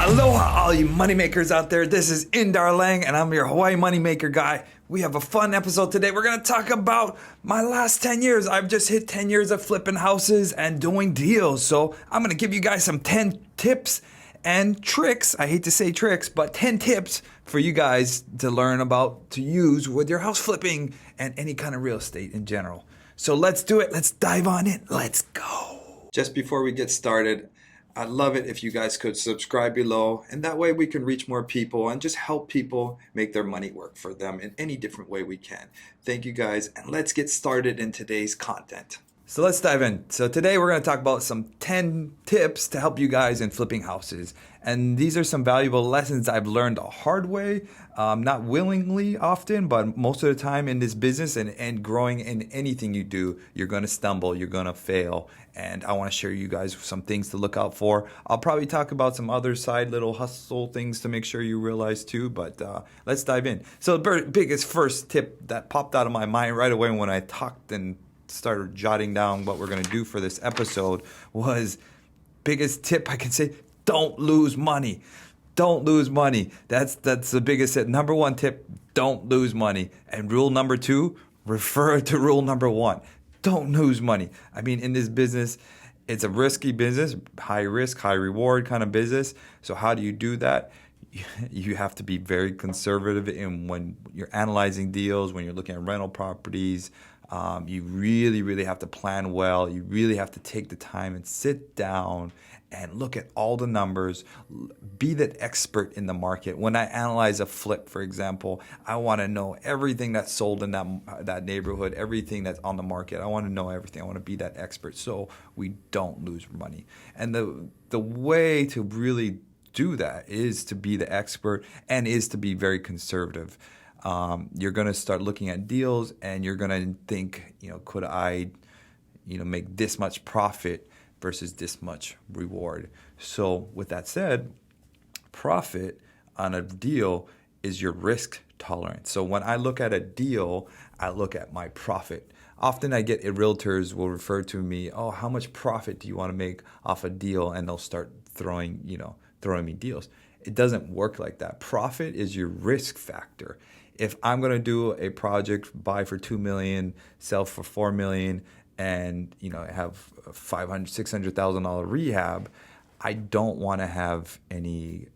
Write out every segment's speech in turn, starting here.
Aloha, all you moneymakers out there. This is Indar Lang, and I'm your Hawaii Moneymaker guy. We have a fun episode today. We're going to talk about my last 10 years. I've just hit 10 years of flipping houses and doing deals. So I'm going to give you guys some 10 tips and tricks. I hate to say tricks, but 10 tips for you guys to learn about, to use with your house flipping and any kind of real estate in general. So let's do it. Let's dive on in. Let's go. Just before we get started, I'd love it if you guys could subscribe below, and that way we can reach more people and just help people make their money work for them in any different way we can. Thank you guys, and let's get started in today's content. So let's dive in. So today we're going to talk about some 10 tips to help you guys in flipping houses. And these are some valuable lessons I've learned the hard way, not willingly often, but most of the time in this business and growing in anything you do, you're going to stumble, you're going to fail. And I want to share you guys some things to look out for. I'll probably talk about some other side little hustle things to make sure you realize too, but let's dive in. So the biggest first tip that popped out of my mind right away when I talked and started jotting down what we're going to do for this episode was biggest tip I can say, don't lose money. Don't lose money. That's the biggest tip. Number one tip, don't lose money. And rule number two, refer to rule number one. Don't lose money. I mean, in this business, it's a risky business, high risk, high reward kind of business. So how do you do that? You have to be very conservative in when you're analyzing deals, when you're looking at rental properties. You really have to plan well. You really have to take the time and sit down and look at all the numbers. Be that expert in the market. When I analyze a flip, for example, I want to know everything that's sold in that neighborhood, everything that's on the market. I want to know everything. I want to be that expert so we don't lose money. And the way to really do that is to be the expert and is to be very conservative. You're going to start looking at deals and you're going to think, could I, make this much profit versus this much reward. So with that said, profit on a deal is your risk tolerance. So when I look at a deal, I look at my profit. Often I get realtors will refer to me, oh, how much profit do you want to make off a deal? And they'll start throwing me deals. It doesn't work like that. Profit is your risk factor. If I'm going to do a project, buy for $2 million, sell for $4 million, and have $500,000, $600,000 rehab, I don't want to have any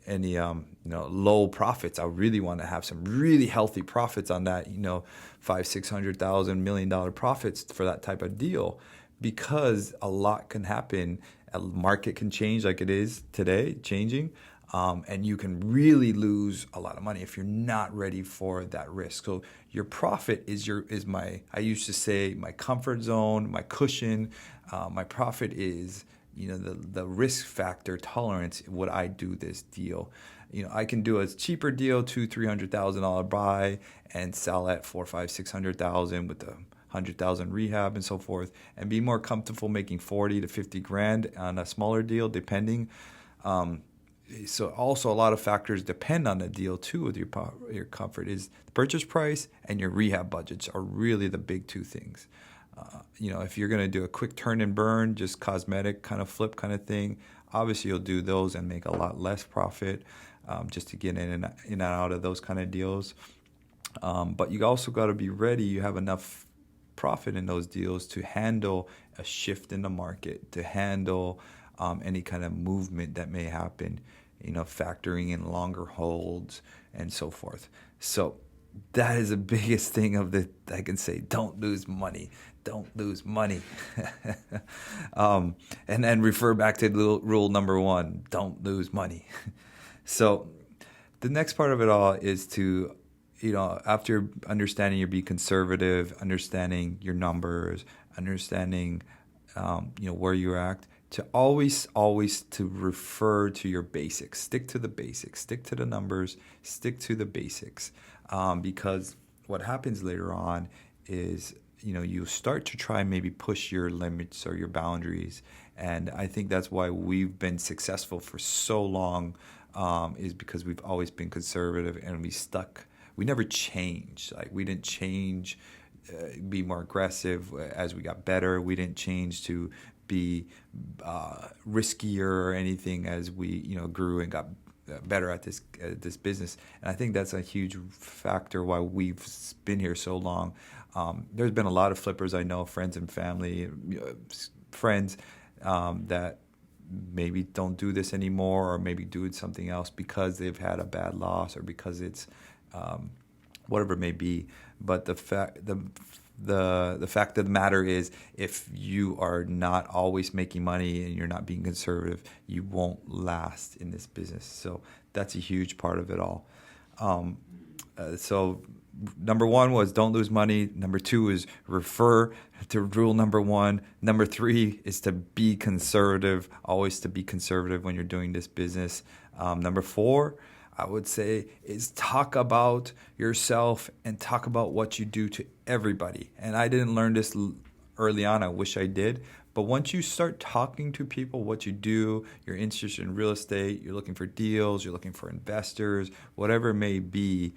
low profits. I really want to have some really healthy profits on that, $500,000, $600,000, $1 million profits for that type of deal, because a lot can happen. A market can change like it is today, changing. And you can really lose a lot of money if you're not ready for that risk. So your profit is I used to say, my comfort zone, my cushion. My profit is, the risk factor tolerance. Would I do this deal? I can do a cheaper deal, $200,000-$300,000 buy and sell at $400,000, $500,000, $600,000 with the $100,000 rehab and so forth, and be more comfortable making $40,000 to $50,000 on a smaller deal, depending. So also a lot of factors depend on the deal too with your comfort. Is the purchase price and your rehab budgets are really the big two things. If you're going to do a quick turn and burn, just cosmetic kind of flip kind of thing, obviously you'll do those and make a lot less profit just to get in and out of those kind of deals. But you also got to be ready. You have enough profit in those deals to handle a shift in the market, to handle any kind of movement that may happen, factoring in longer holds and so forth. So that is the biggest thing I can say, don't lose money. Don't lose money. And then refer back to rule number one, don't lose money. So the next part of it all is to, after understanding be conservative, understanding your numbers, understanding, where you're at, to always to refer to your basics. Stick to the basics. Stick to the numbers. Stick to the basics. Because what happens later on is, you start to try and maybe push your limits or your boundaries. And I think that's why we've been successful for so long, is because we've always been conservative and we never changed. Like, we didn't change, be more aggressive as we got better. We didn't change to be riskier or anything as we grew and got better at this business. And I think that's a huge factor why we've been here so long. There's been a lot of flippers I know, friends and family, friends that maybe don't do this anymore, or maybe do something else because they've had a bad loss, or because it's whatever it may be. But the fact of the matter is, if you are not always making money and you're not being conservative, you won't last in this business. So that's a huge part of it all. So number one was don't lose money. Number two is refer to rule number one. Number three is to be conservative, always to be conservative when you're doing this business. Number four, I would say, is talk about yourself and talk about what you do to everybody. And I didn't learn this early on. I wish I did. But once you start talking to people, what you do, you're interested in real estate, you're looking for deals, you're looking for investors, whatever it may be.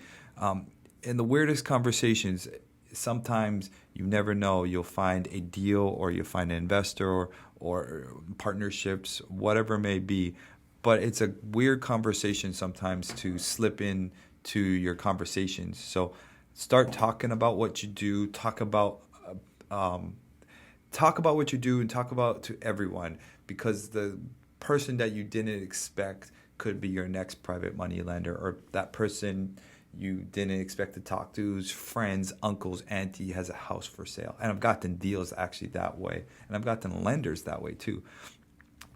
In the weirdest conversations, sometimes you never know, you'll find a deal, or you'll find an investor, or partnerships, whatever it may be. But it's a weird conversation sometimes to slip in to your conversations. So start talking about what you do. Talk about what you do, and talk about to everyone, because the person that you didn't expect could be your next private money lender, or that person you didn't expect to talk to's friends, uncles, auntie has a house for sale. And I've gotten deals actually that way, and I've gotten lenders that way too.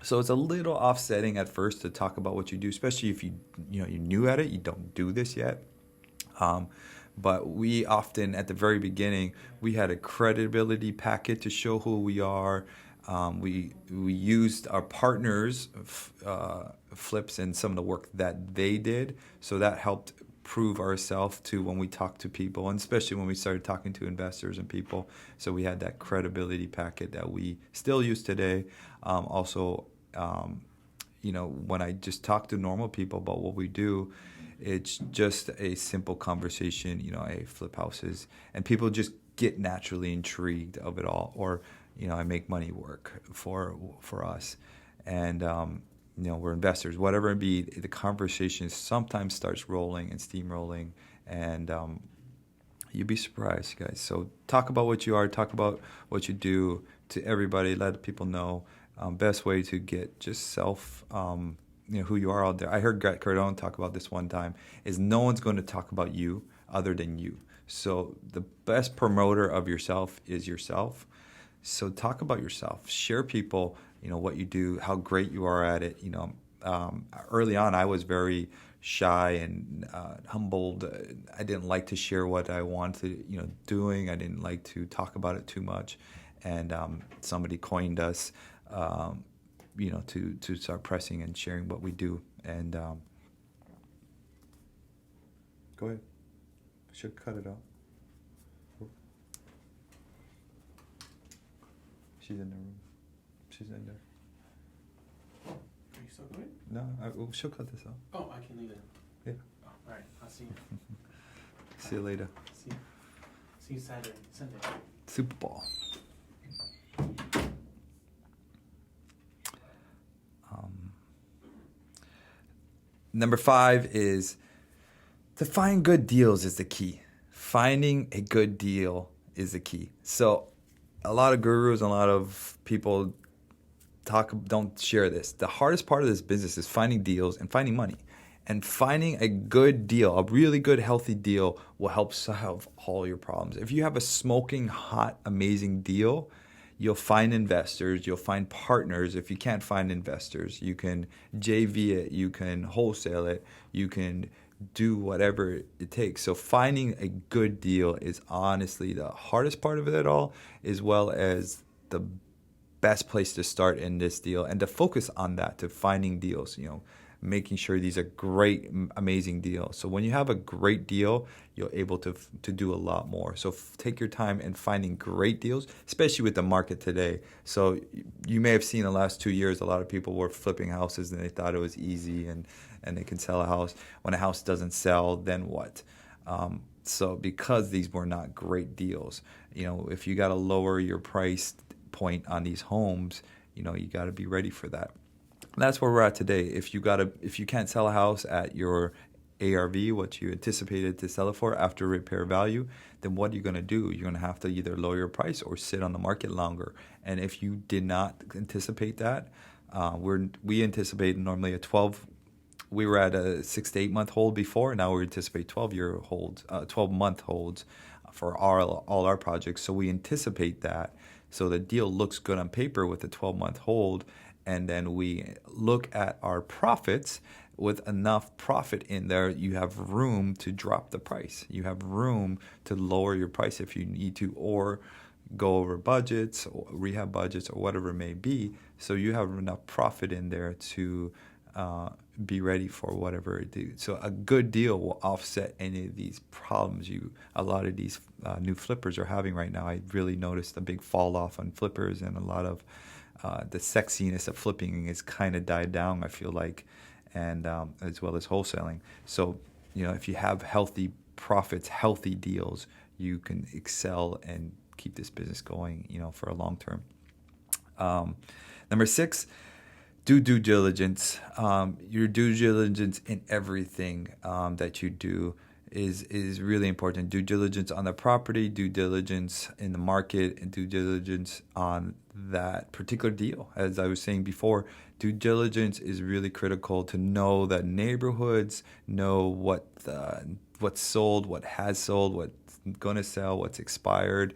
So it's a little offsetting at first to talk about what you do, especially if you're new at it, you don't do this yet. But we often, at the very beginning, we had a credibility packet to show who we are. We used our partners' flips and some of the work that they did, so that helped prove ourselves to when we talk to people, and especially when we started talking to investors and people. So we had that credibility packet that we still use today. When I just talk to normal people about what we do, it's just a simple conversation. I flip houses, and people just get naturally intrigued of it all. Or, I make money work for us, and we're investors. Whatever it be, the conversation sometimes starts rolling and steamrolling, and you'd be surprised, guys. So talk about what you are, talk about what you do to everybody. Let people know. Best way to get just self, who you are out there. I heard Grant Cardone talk about this one time, is no one's going to talk about you other than you. So the best promoter of yourself is yourself. So talk about yourself. Share people, what you do, how great you are at it. Early on, I was very shy and humbled. I didn't like to share what I wanted, doing. I didn't like to talk about it too much. And somebody coined us, to start pressing and sharing what we do. And go ahead. Should cut it out. She's in the room. She's in there. Are you still going? No, she'll cut this out. Oh, I can leave it. Yeah. Oh, all right. I'll see you. See you later. See you Saturday, Sunday. Super Bowl. Number 5 is to find good deals is the key. Finding a good deal is the key. So a lot of gurus and a lot of people don't share this. The hardest part of this business is finding deals and finding money. And finding a good deal, a really good, healthy deal, will help solve all your problems. If you have a smoking hot, amazing deal, you'll find investors, you'll find partners. If you can't find investors, you can JV it, you can wholesale it, you can do whatever it takes. So finding a good deal is honestly the hardest part of it all, as well as the best place to start in this deal, and to focus on that, to finding deals, making sure these are great, amazing deals. So when you have a great deal, you're able to do a lot more. So take your time in finding great deals, especially with the market today. So you may have seen the last 2 years, a lot of people were flipping houses and they thought it was easy and they can sell a house. When a house doesn't sell, then what? So because these were not great deals, if you got to lower your price point on these homes, you got to be ready for that. That's where we're at today. If you can't sell a house at your ARV, what you anticipated to sell it for after repair value, then what are you going to do? You're going to have to either lower your price or sit on the market longer. And if you did not anticipate that, we anticipate normally a 12. We were at a 6 to 8 month hold before. Now we anticipate 12-month holds for all our projects. So we anticipate that. So the deal looks good on paper with a 12-month hold. And then we look at our profits. With enough profit in there, you have room to drop the price. You have room to lower your price if you need to, or go over budgets, or rehab budgets, or whatever it may be. So you have enough profit in there to be ready for whatever it do. So a good deal will offset any of these problems a lot of these new flippers are having right now. I really noticed a big fall off on flippers, and a lot of the sexiness of flipping is kind of died down, I feel like, and as well as wholesaling. So, if you have healthy profits, healthy deals, you can excel and keep this business going, for a long term. Number 6, do due diligence. Your due diligence in everything that you do is really important. Due diligence on the property, due diligence in the market, and due diligence on that particular deal. As I was saying before, due diligence is really critical to know the neighborhoods, know what's sold, what has sold, what's going to sell, what's expired.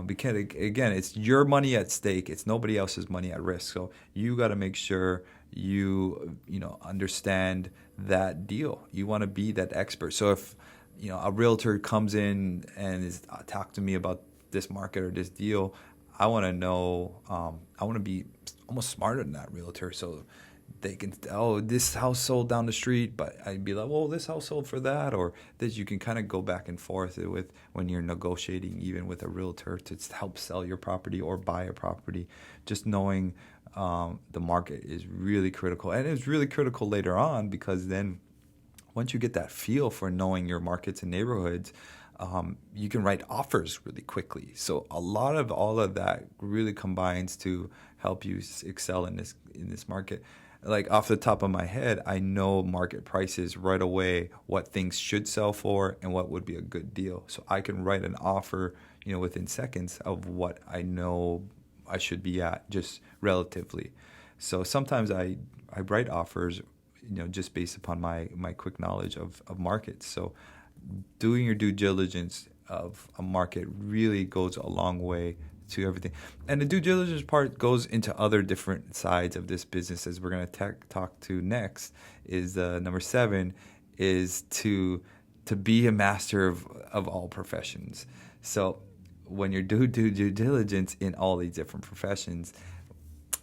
Because again, it's your money at stake. It's nobody else's money at risk. So you got to make sure you understand that deal. You want to be that expert. So if a realtor comes in and is talk to me about this market or this deal, I want to know. I want to be almost smarter than that realtor, so they can, this house sold down the street, but I'd be like, well, this house sold for that, or this. You can kind of go back and forth with when you're negotiating, even with a realtor, to help sell your property or buy a property. Just knowing the market is really critical, and it's really critical later on, because then once you get that feel for knowing your markets and neighborhoods, you can write offers really quickly. So all of that really combines to help you excel in this market. Like off the top of my head, I know market prices right away, what things should sell for and what would be a good deal. So I can write an offer, within seconds of what I know I should be at, just relatively. So sometimes I write offers, just based upon my quick knowledge of markets. So doing your due diligence of a market really goes a long way to everything. And the due diligence part goes into other different sides of this business, as we're going to talk to next. Is number 7 is to be a master of all professions. So when you're doing due diligence in all these different professions,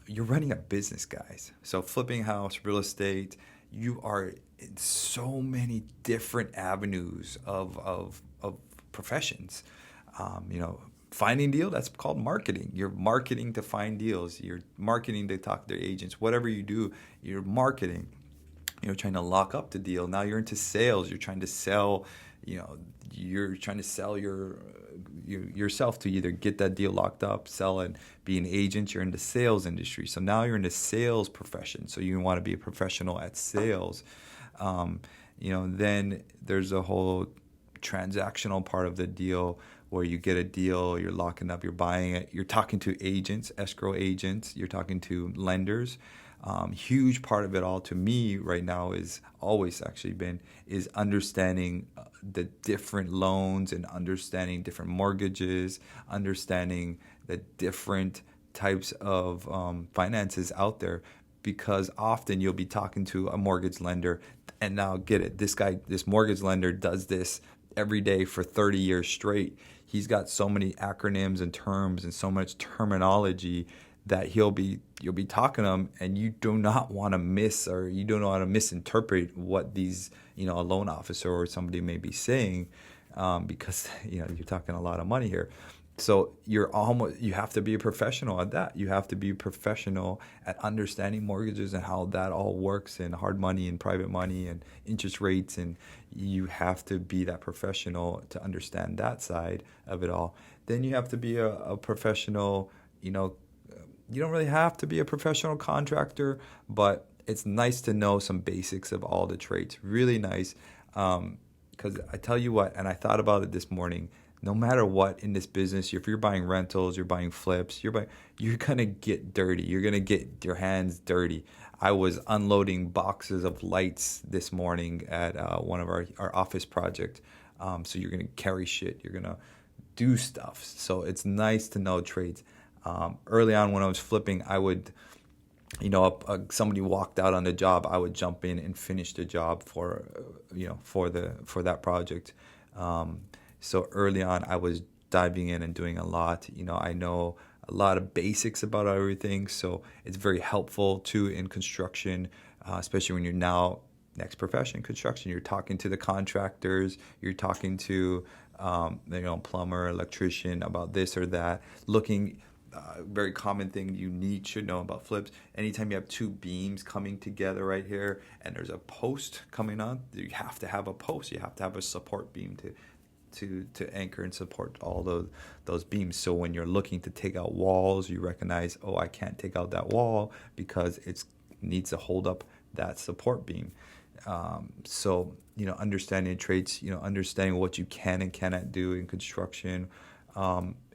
you're running a business, guys. So flipping house, real estate, you are in so many different avenues of professions. Finding deal, that's called marketing. You're marketing to find deals. You're marketing to talk to agents. Whatever you do, you're marketing. You're trying to lock up the deal. Now you're into sales. You're trying to sell. You're trying to sell yourself to either get that deal locked up, sell it, be an agent. You're in the sales industry. So now you're in the sales profession. So you want to be a professional at sales. Then there's a whole transactional part of the deal where you get a deal, you're locking up, you're buying it, you're talking to agents, escrow agents, you're talking to lenders. Huge part of it all to me right now is always actually been is understanding the different loans and understanding different mortgages, understanding the different types of finances out there, because often you'll be talking to a mortgage lender and now get it. This mortgage lender does this every day for 30 years straight. He's got so many acronyms and terms and so much terminology that you'll be talking to him, and you do not want to you don't want to misinterpret what these, a loan officer or somebody may be saying, because you're talking a lot of money here. So you have to be a professional at that. You have to be a professional at understanding mortgages and how that all works, and hard money and private money and interest rates. And you have to be that professional to understand that side of it all. Then you have to be a professional, you don't really have to be a professional contractor, but it's nice to know some basics of all the trades. Really nice. Because I tell you what, and I thought about it this morning, no matter what in this business, if you're buying rentals, you're buying flips, you're gonna get dirty. You're gonna get your hands dirty. I was unloading boxes of lights this morning at one of our office project. So you're gonna carry shit. You're gonna do stuff. So it's nice to know trades. Early on when I was flipping, I would, somebody walked out on the job, I would jump in and finish the job for that project. So early on, I was diving in and doing a lot. I know a lot of basics about everything, so it's very helpful too in construction, especially when you're now next profession, construction. You're talking to the contractors, you're talking to plumber, electrician about this or that, looking. Very common thing you should know about flips. Anytime you have two beams coming together right here and there's a post coming on, you have to have a post. You have to have a support beam to anchor and support all those beams. So when you're looking to take out walls, you recognize, oh, I can't take out that wall because it needs to hold up that support beam. So understanding trades, understanding what you can and cannot do in construction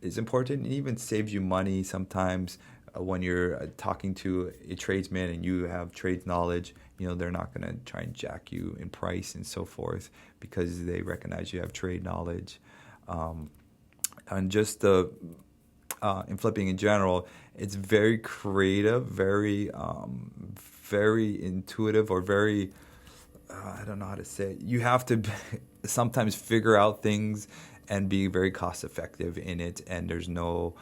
is important. It even saves you money sometimes when you're talking to a tradesman and you have trades knowledge. They're not going to try and jack you in price and so forth because they recognize you have trade knowledge. And just in flipping in general, it's very creative, very intuitive, or very I don't know how to say it. You have to sometimes figure out things and be very cost effective in it, and there's no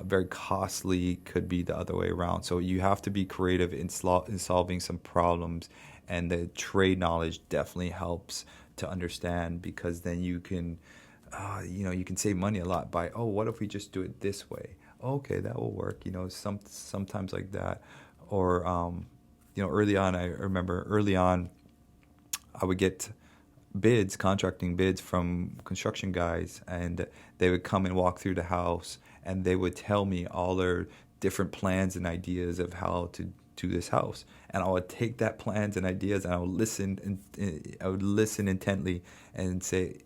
very costly could be the other way around. So you have to be creative in solving some problems, and the trade knowledge definitely helps to understand, because then you can you can save money a lot by, what if we just do it this way? Okay, that will work. Sometimes like that. Or early on, I remember I would get contracting bids from construction guys, and they would come and walk through the house, and they would tell me all their different plans and ideas of how to do this house. And I would take that plans and ideas, and I would listen intently and say,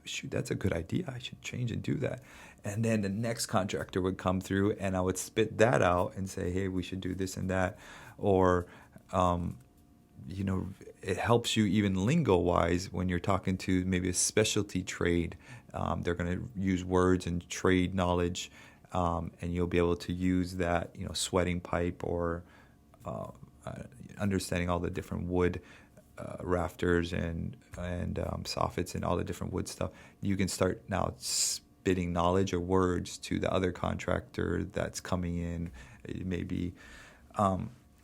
shoot, that's a good idea. I should change and do that. And then the next contractor would come through, and I would spit that out and say, hey, we should do this and that. Or, it helps you even lingo-wise when you're talking to maybe a specialty trade. They're going to use words and trade knowledge, and you'll be able to use that, sweating pipe, or understanding all the different wood rafters and soffits and all the different wood stuff. You can start now spitting knowledge or words to the other contractor that's coming in. Maybe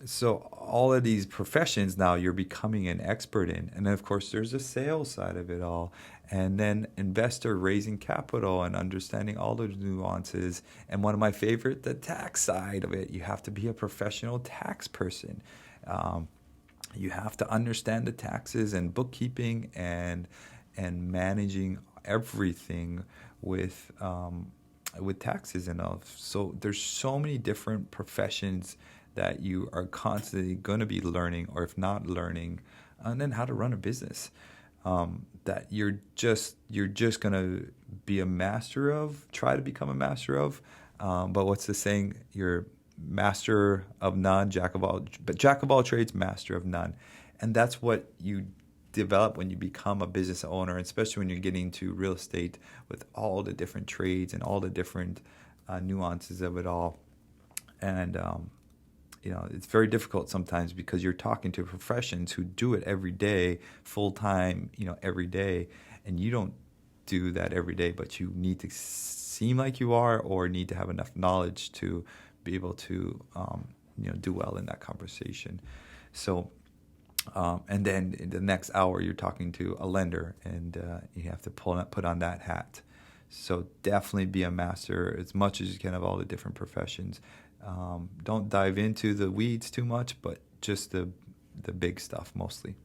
so all of these professions now you're becoming an expert in. And then of course there's the sales side of it all, and then investor raising capital and understanding all those nuances. And one of my favorite, the tax side of it. You have to be a professional tax person. You have to understand the taxes and bookkeeping and managing everything with taxes and all. So there's so many different professions that you are constantly going to be learning, or if not learning, and then how to run a business that you're just going to be a master of, try to become a master of. But what's the saying? You're master of none, jack of all trades, master of none. And that's what you develop when you become a business owner, especially when you're getting to real estate with all the different trades and all the different nuances of it all. And it's very difficult sometimes because you're talking to professions who do it every day, full time, every day, and you don't do that every day, but you need to seem like you are, or need to have enough knowledge to be able to do well in that conversation. So and then in the next hour you're talking to a lender, and you have to put on that hat. So definitely be a master as much as you can of all the different professions. Don't dive into the weeds too much, but just the big stuff mostly.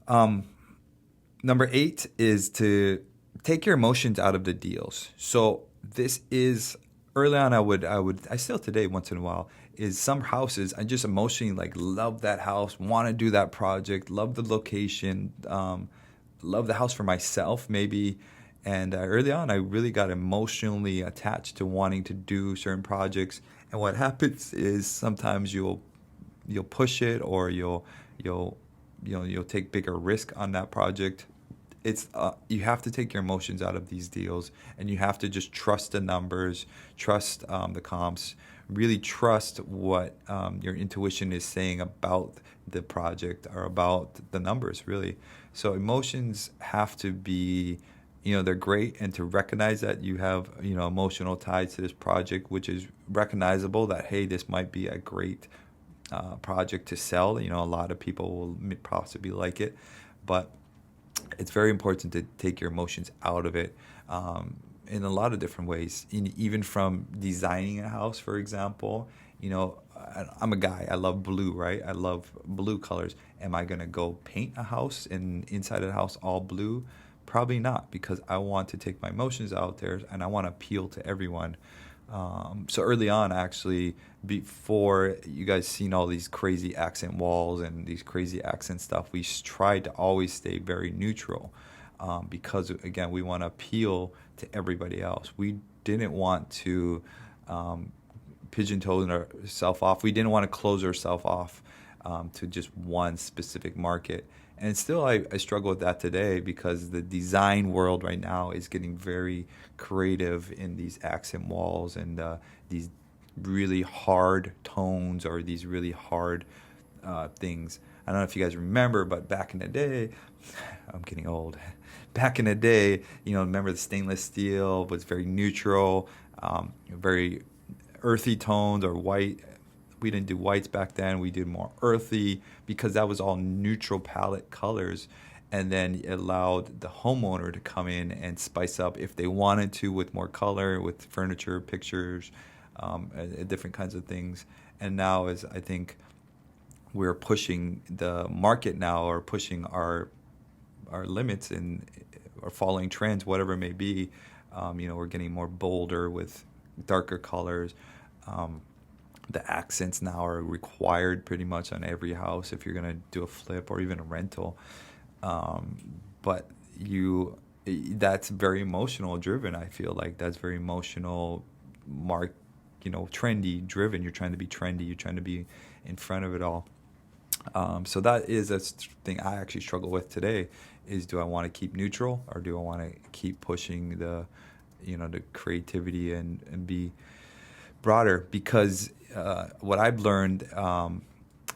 Number 8 is to take your emotions out of the deals. So this is early on. I still today once in a while is some houses I just emotionally like love that house, want to do that project, love the location, love the house for myself maybe. And early on, I really got emotionally attached to wanting to do certain projects. And what happens is sometimes you'll push it, or you'll you'll take bigger risk on that project. It's you have to take your emotions out of these deals, and you have to just trust the numbers, trust the comps, really trust what your intuition is saying about the project or about the numbers, really. So emotions have to be, they're great, and to recognize that you have, emotional ties to this project, which is recognizable that, hey, this might be a great project to sell. A lot of people will possibly like it, but it's very important to take your emotions out of it, in a lot of different ways. Even from designing a house, for example, I'm a guy. I love blue, right? I love blue colors. Am I gonna go paint a house and inside of the house all blue? Probably not, because I want to take my emotions out there and I want to appeal to everyone. So early on, actually, before you guys seen all these crazy accent walls and these crazy accent stuff, we tried to always stay very neutral, because, again, we want to appeal to everybody else. We didn't want to pigeonhole ourselves off. We didn't want to close ourselves off to just one specific market. And still, I struggle with that today, because the design world right now is getting very creative in these accent walls and these really hard tones, or these really hard things. I don't know if you guys remember, but back in the day, I'm getting old. Back in the day, remember the stainless steel was very neutral, very earthy tones, or white. We didn't do whites back then. We did more earthy, because that was all neutral palette colors. And then it allowed the homeowner to come in and spice up if they wanted to, with more color, with furniture, pictures, different kinds of things. And now, as I think we're pushing the market now, or pushing our limits, and or following trends, whatever it may be, we're getting more bolder with darker colors. The accents now are required pretty much on every house if you're going to do a flip or even a rental. But that's very emotional driven. I feel like that's very emotional, trendy driven. You're trying to be trendy. You're trying to be in front of it all. So that is a thing I actually struggle with today, is, do I want to keep neutral, or do I want to keep pushing the creativity and be broader? Because what I've learned the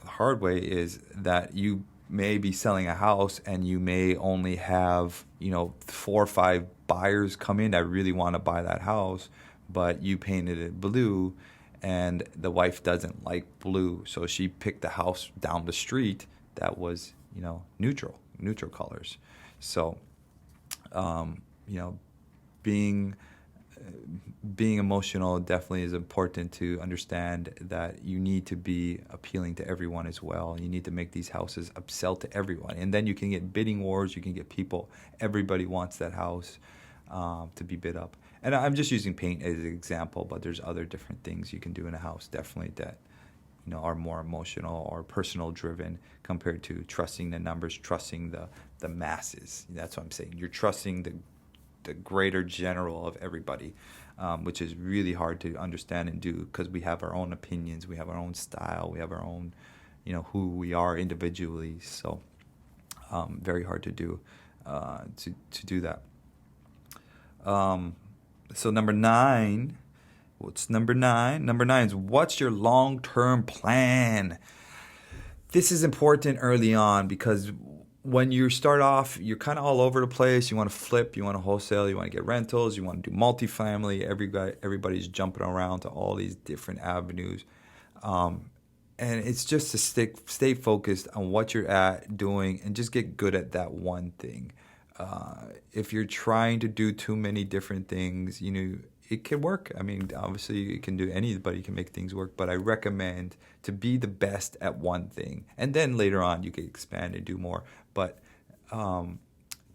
hard way is that you may be selling a house and you may only have 4 or 5 buyers come in that really want to buy that house, but you painted it blue, and the wife doesn't like blue, so she picked the house down the street that was neutral colors. So being emotional definitely is important, to understand that you need to be appealing to everyone as well. You need to make these houses upsell to everyone, and then you can get bidding wars. You can get people, everybody wants that house to be bid up. And I'm just using paint as an example, but there's other different things you can do in a house, definitely, that are more emotional or personal driven, compared to trusting the numbers, trusting the masses. That's what I'm saying. You're trusting the greater general of everybody, which is really hard to understand and do, because we have our own opinions, we have our own style, we have our own, who we are individually. So very hard to do to do that. So number 9, what's number 9? Number 9 is, what's your long-term plan? This is important early on, because when you start off, you're kind of all over the place. You want to flip, you want to wholesale, you want to get rentals, you want to do multifamily. Everybody's jumping around to all these different avenues. And it's just to stay focused on what you're doing, and just get good at that one thing. If you're trying to do too many different things, it can work. I mean, obviously, anybody can make things work, but I recommend to be the best at one thing, and then later on you can expand and do more. But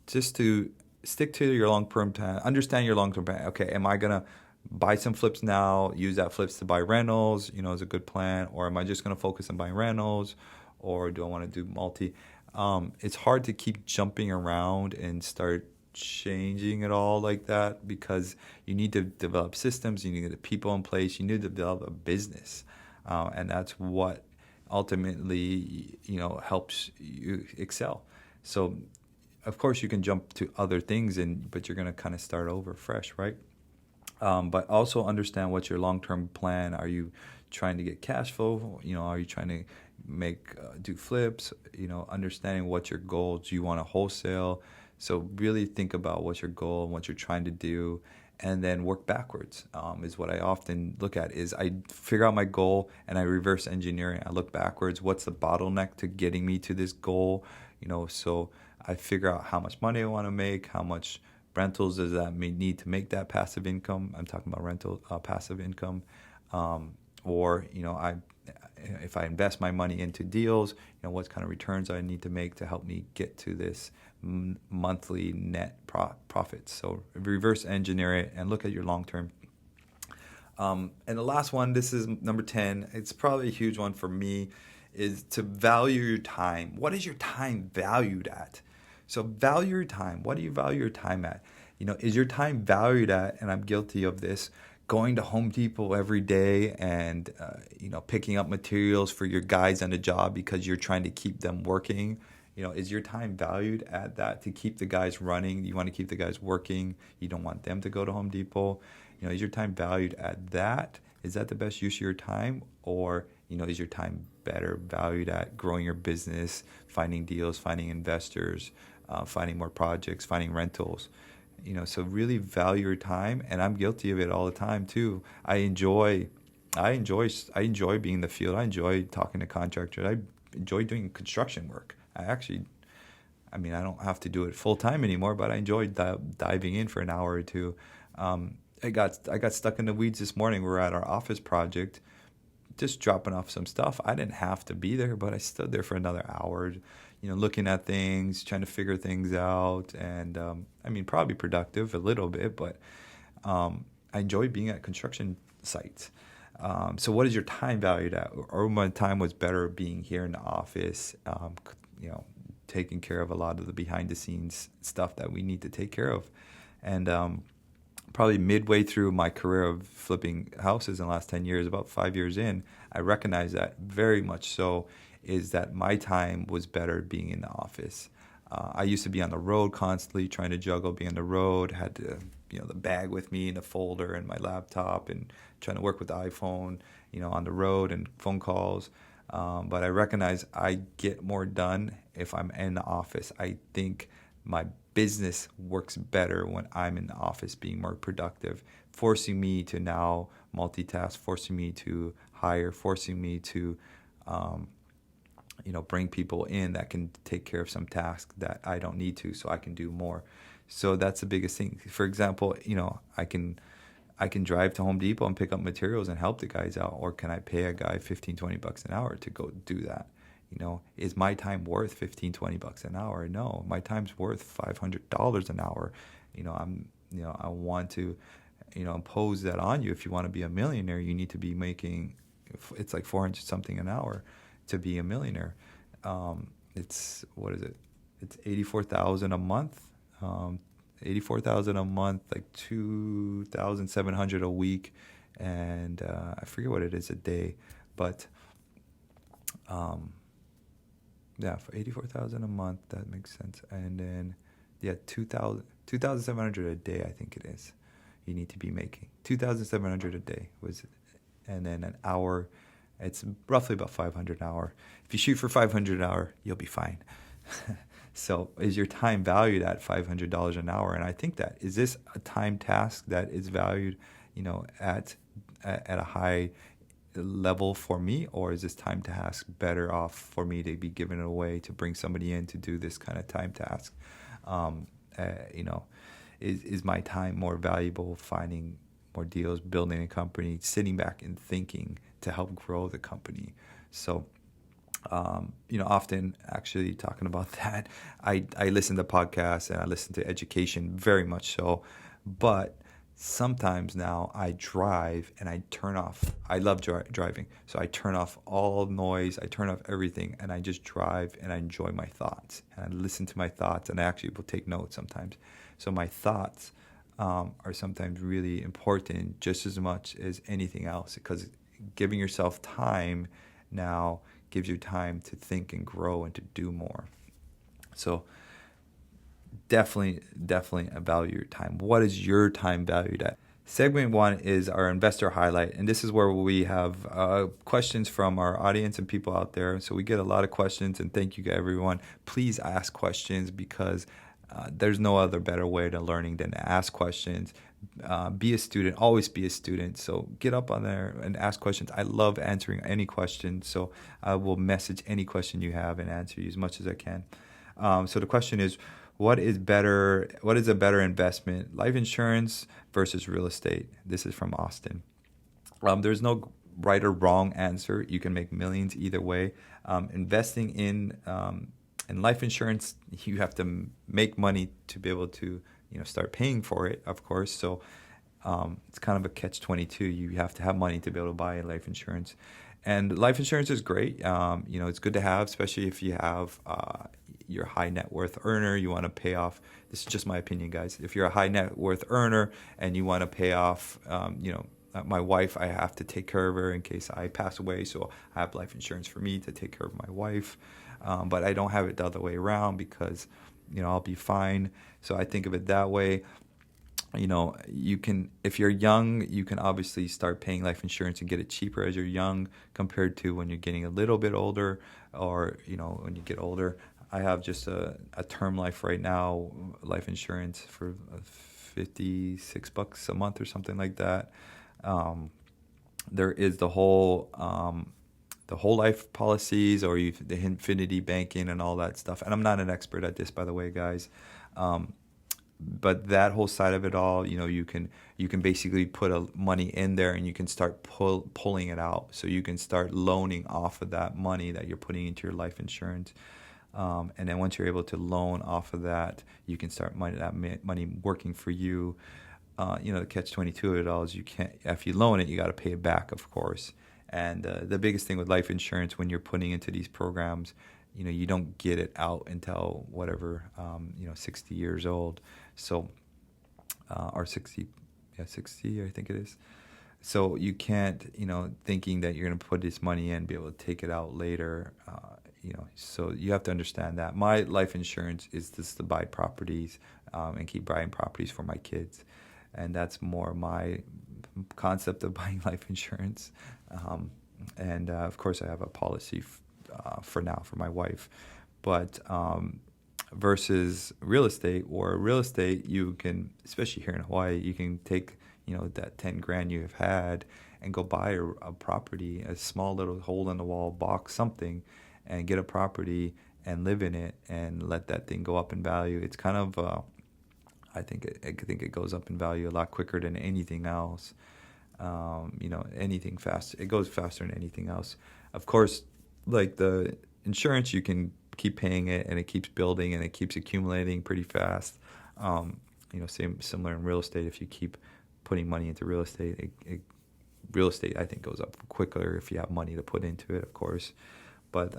just to stick to your long-term plan, understand your long-term plan. Okay, am I gonna buy some flips now, use that flips to buy rentals, is a good plan? Or am I just going to focus on buying rentals? Or do I want to do multi? It's hard to keep jumping around and start changing it all like that, because you need to develop systems, you need to get people in place, you need to develop a business. And that's what ultimately, helps you excel. So, of course, you can jump to other things, but you're going to kind of start over fresh, right? But also understand what's your long-term plan. Are you trying to get cash flow? Are you trying to do flips? Understanding what's your goal. Do you want to wholesale? So really think about what's your goal and what you're trying to do, and then work backwards. Is what I often look at. Is I figure out my goal and I reverse engineer it. I look backwards. What's the bottleneck to getting me to this goal? So I figure out how much money I want to make, how much rentals does that need to make that passive income. I'm talking about rental passive income. Or if I invest my money into deals, what kind of returns I need to make to help me get to this monthly net profits. So reverse engineer it and look at your long term. And the last one, this is number 10. It's probably a huge one for me, is to value your time. What is your time valued at? So value your time. What do you value your time at? Is your time valued at, and I'm guilty of this, going to Home Depot every day and, picking up materials for your guys on the job because you're trying to keep them working? Is your time valued at that, to keep the guys running? You want to keep the guys working. You don't want them to go to Home Depot. Is your time valued at that? Is that the best use of your time? Or, is your time better valued at growing your business, finding deals, finding investors, finding more projects, finding rentals? So really value your time, and I'm guilty of it all the time too. I enjoy being in the field. I enjoy talking to contractors. I enjoy doing construction work. I don't have to do it full time anymore, but I enjoy diving in for an hour or two. I got stuck in the weeds this morning. We were at our office project, just dropping off some stuff. I didn't have to be there, but I stood there for another hour, looking at things, trying to figure things out. And probably productive a little bit, but I enjoy being at construction sites. So what is your time valued at? Or my time was better being here in the office, taking care of a lot of the behind the scenes stuff that we need to take care of. And probably midway through my career of flipping houses in the last 10 years, about 5 years in, I recognize that very much so, is that my time was better being in the office. I used to be on the road constantly, trying to juggle being on the road, had to, the bag with me and the folder and my laptop, and trying to work with the iPhone, on the road and phone calls. But I recognize I get more done if I'm in the office. I think my business works better when I'm in the office, being more productive, forcing me to now multitask, forcing me to hire, forcing me to, bring people in that can take care of some tasks that I don't need to, so I can do more. So that's the biggest thing. For example, I can drive to Home Depot and pick up materials and help the guys out, or can I pay a guy $15-20 an hour to go do that? Is my time worth $15-20 an hour? No, my time's worth $500 an hour. I want to, impose that on you. If you want to be a millionaire, you need to be making, it's like 400 something an hour to be a millionaire. It's, what is it? It's 84,000 a month. 84,000 a month, like 2,700 a week, and I forget what it is a day, but for 84,000 a month, that makes sense. And then 2,700 a day, I think it is. You need to be making 2,700 a day and then an hour. It's roughly about 500 an hour. If you shoot for 500 an hour, you'll be fine. So is your time valued at $500 an hour? And I think that, is this a time task that is valued, at a high level for me, or is this time task better off for me to be giving it away to bring somebody in to do this kind of time task? Is my time more valuable finding more deals, building a company, sitting back and thinking to help grow the company? So, often actually talking about that, I listen to podcasts and I listen to education very much so, but sometimes now I drive and I turn off. I love driving, so I turn off all noise. I turn off everything, and I just drive and I enjoy my thoughts. And I listen to my thoughts, and I actually will take notes sometimes. So my thoughts are sometimes really important, just as much as anything else, because giving yourself time now gives you time to think and grow and to do more. So definitely value your time. What is your time valued at? Segment 1 is our investor highlight, and this is where we have questions from our audience and people out there. So we get a lot of questions, and thank you to everyone. Please ask questions, because there's no other better way to learning than to ask questions. Be a student, always be a student. So get up on there and ask questions. I love answering any question, so I will message any question you have and answer you as much as I can. So the question is, what is a better investment, life insurance versus real estate? This is from Austin. There's no right or wrong answer. You can make millions either way. Investing in life insurance, you have to make money to be able to start paying for it, of course. So it's kind of a catch-22. You have to have money to be able to buy life insurance. And life insurance is great. It's good to have, especially if you have you're a high net worth earner. You want to pay off. This is just my opinion, guys. If you're a high net worth earner and you want to pay off, my wife, I have to take care of her in case I pass away. So I have life insurance for me to take care of my wife. But I don't have it the other way around, because I'll be fine. So I think of it that way. You can, if you're young, you can obviously start paying life insurance and get it cheaper as you're young compared to when you're getting a little bit older, or when you get older. I have just a term life right now, life insurance for $56 a month or something like that. There is the whole life policies, or the infinity banking and all that stuff. And I'm not an expert at this, by the way, guys. But that whole side of it all, you can basically put money in there, and you can start pulling it out. So you can start loaning off of that money that you're putting into your life insurance. And then once you're able to loan off of that, you can start that money working for you. The catch-22 of it all is if you loan it, you got to pay it back, of course. And the biggest thing with life insurance, when you're putting into these programs, you don't get it out until whatever, 60 years old. So, or 60, 60, I think it is. So you can't, thinking that you're going to put this money in, be able to take it out later. So you have to understand that. My life insurance is just to buy properties and keep buying properties for my kids. And that's more my concept of buying life insurance. And of course, I have a policy for now for my wife. But versus real estate, you can, especially here in Hawaii, you can take that 10 grand you have had and go buy a property, a small little hole in the wall box, something, and get a property and live in it and let that thing go up in value. It's kind of I think it goes up in value a lot quicker than anything else. Anything fast. It goes faster than anything else. Of course, like the insurance, you can keep paying it, and it keeps building, and it keeps accumulating pretty fast. Similar in real estate. If you keep putting money into real estate, real estate, I think, goes up quicker if you have money to put into it, of course. But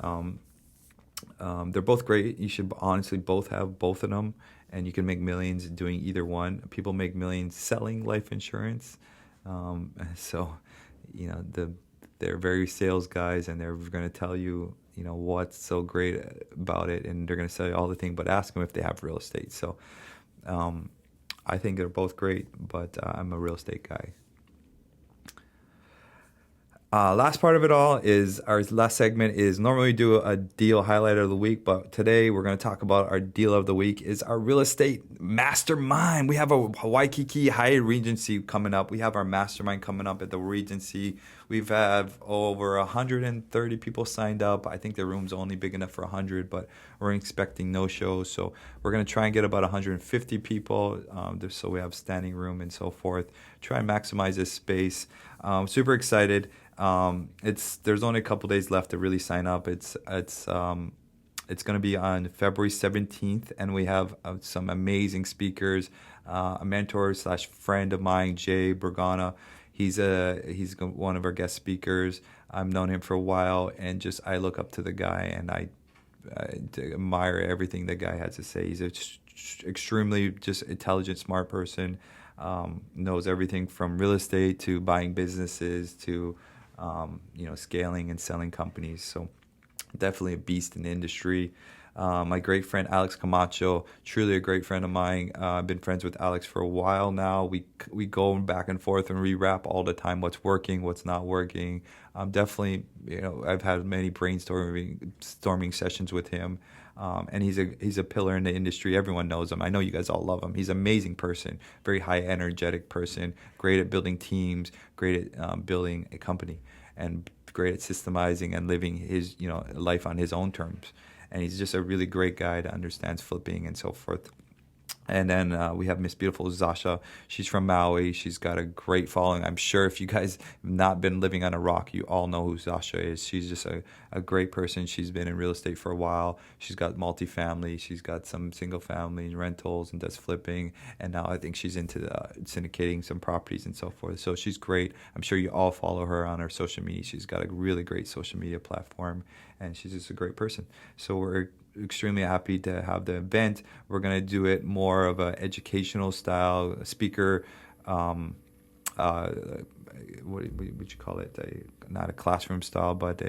they're both great. You should honestly have both of them, and you can make millions doing either one. People make millions selling life insurance. They're very sales guys, and they're going to tell you, what's so great about it, and they're going to sell you all the things, but ask them if they have real estate. So I think they're both great, but I'm a real estate guy. Last part of it all is our last segment is normally we do a deal highlight of the week, but today we're going to talk about our deal of the week is our real estate mastermind. We have a Waikiki Hyatt Regency coming up. We have our mastermind coming up at the Regency. We've have over 130 people signed up. I think the room's only big enough for 100, but we're expecting no shows. So we're going to try and get about 150 people, so we have standing room and so forth. Try and maximize this space. Super excited. There's only a couple days left to really sign up. It's It's going to be on February 17th, and we have some amazing speakers. A mentor slash friend of mine, Jay Bergana. He's one of our guest speakers. I've known him for a while, and just I look up to the guy, and I admire everything the guy has to say. He's an extremely just intelligent, smart person. Knows everything from real estate to buying businesses to scaling and selling companies. So definitely a beast in the industry. My great friend Alex Camacho, truly a great friend of mine. I've been friends with Alex for a while now. We go back and forth and rewrap all the time. What's working, what's not working. Definitely, I've had many brainstorming sessions with him, and he's a pillar in the industry. Everyone knows him. I know you guys all love him. He's an amazing person, very high energetic person, great at building teams, great at building a company, and great at systemizing and living his life on his own terms. And he's just a really great guy that understands flipping and so forth. And then we have Miss Beautiful Zasha. She's from Maui. She's got a great following. I'm sure if you guys have not been living on a rock, you all know who Zasha is. She's just a great person. She's been in real estate for a while. She's got multifamily. She's got some single family rentals and does flipping. And now I think she's into syndicating some properties and so forth. So she's great. I'm sure you all follow her on her social media. She's got a really great social media platform, and she's just a great person. So we're extremely happy to have the event. We're going to do it more of a educational style speaker, what would you call it? Not a classroom style, but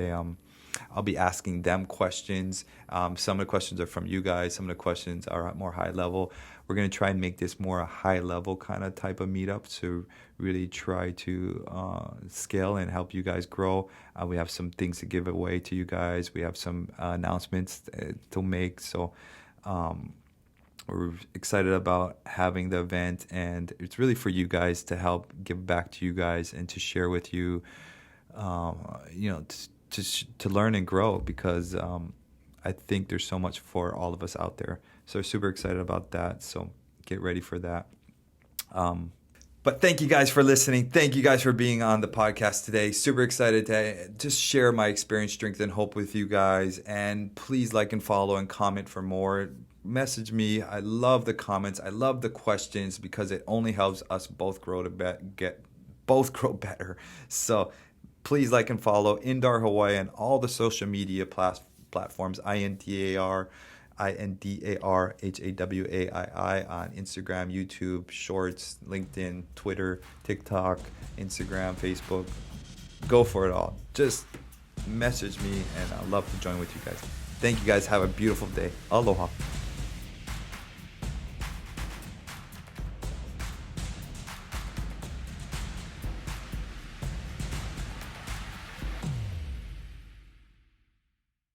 I'll be asking them questions. Some of the questions are from you guys. Some of the questions are more high level. We're going to try and make this more a high level kind of type of meetup to really try to scale and help you guys grow. We have some things to give away to you guys. We have some announcements to make. So we're excited about having the event, and it's really for you guys to help give back to you guys and to share with you, to learn and grow, because I think there's so much for all of us out there. So super excited about that. So get ready for that. But thank you guys for listening. Thank you guys for being on the podcast today. Super excited to just share my experience, strength, and hope with you guys. And please like and follow and comment for more. Message me. I love the comments. I love the questions, because it only helps us both grow grow better. So please like and follow Indar Hawaii on all the social media platforms. INDAR HAWAII on Instagram, YouTube, Shorts, LinkedIn, Twitter, TikTok, Instagram, Facebook. Go for it all. Just message me, and I'd love to join with you guys. Thank you guys. Have a beautiful day. Aloha.